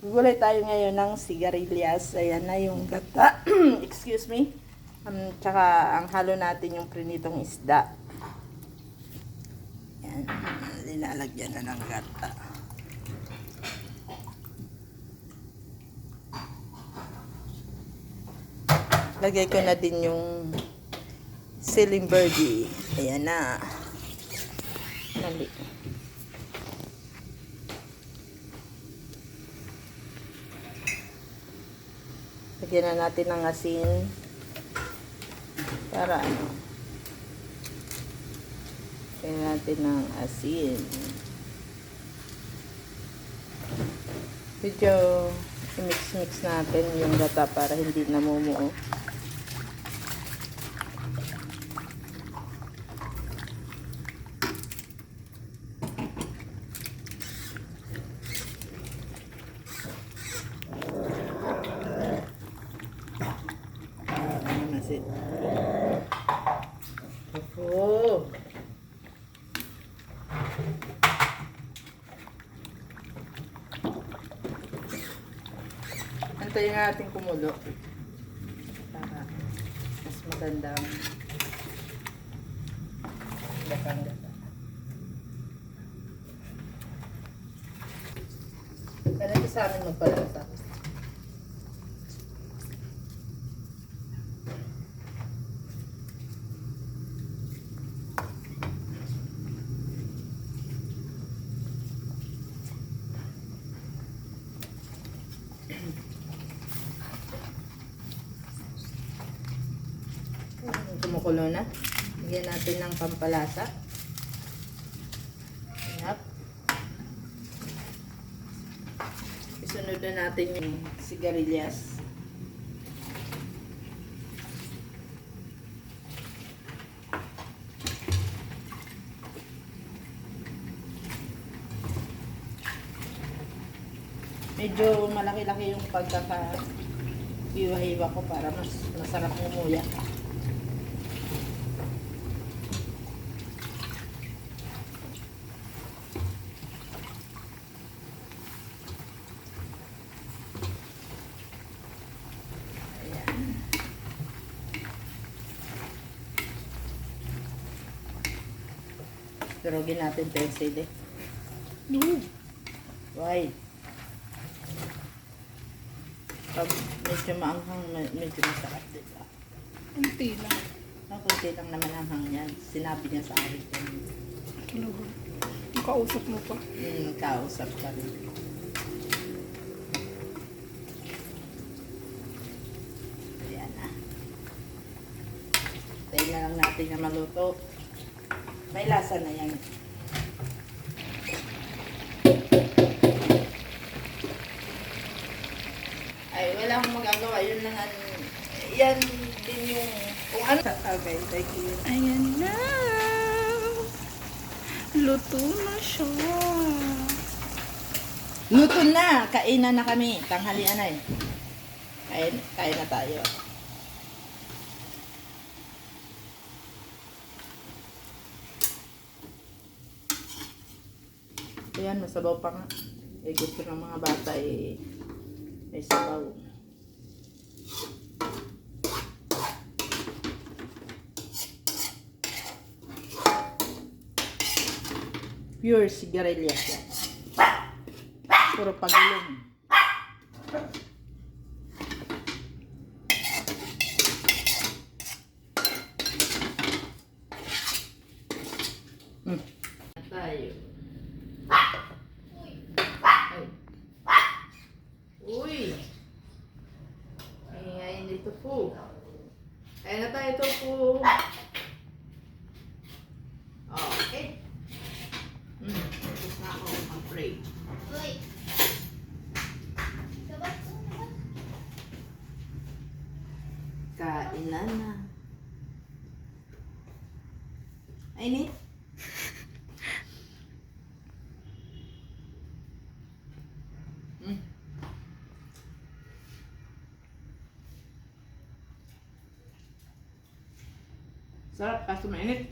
Gulay tayo ngayon ng sigarilyas. Ayan na yung gata. Excuse me. Tsaka ang halo natin yung prinitong isda. Ayan. Linalagyan na ng gata. Lagay ko na din yung ceiling birdie. Ayan na. Mali. Lagyan na natin ng asin. Para ano. Lagyan natin ng asin. Medyo i-mix-mix natin yung gata para hindi namumuo. Oh. Antayin natin kumulo para mas magandang gata-gata. Kaya sa amin magpalasa. Kumukulo na. Bigyan natin ng pampalasa. Yep. Isunod na natin yung sigarilyas. Medyo malaki-laki yung pagkaka-hiwa-hiwa ko para mas masarap mumuya. Durugin natin pencil eh. Why? Pag medyo maanghang, medyo masarap diba? Kunti lang. Kunti lang naman ang hangyan. Sinabi niya sa akin. Kinuha. Kausap mo pa. Kausap pa rin. Ayan na. Tayo na lang natin na maluto. May lasa na yan. Ay, wala akong magagawa. Yun lang yan din yung kung ano. Okay, thank you. Ayan na. Luto na siya. Luto na! Kainan na kami. Tanghalian na eh. Kain na tayo. Ayan, masabaw pa nga. Eh, gusto ng mga bata eh, may sabaw. Pure sigarilyas yan. Puro pagulong. Tayo. Uy! Ngayon dito po. Kaya na tayo ito po. Okay. Tapos na ako mag-pray. Uy! Kain na na. Ay, Nit. Sarap, kaso mainit.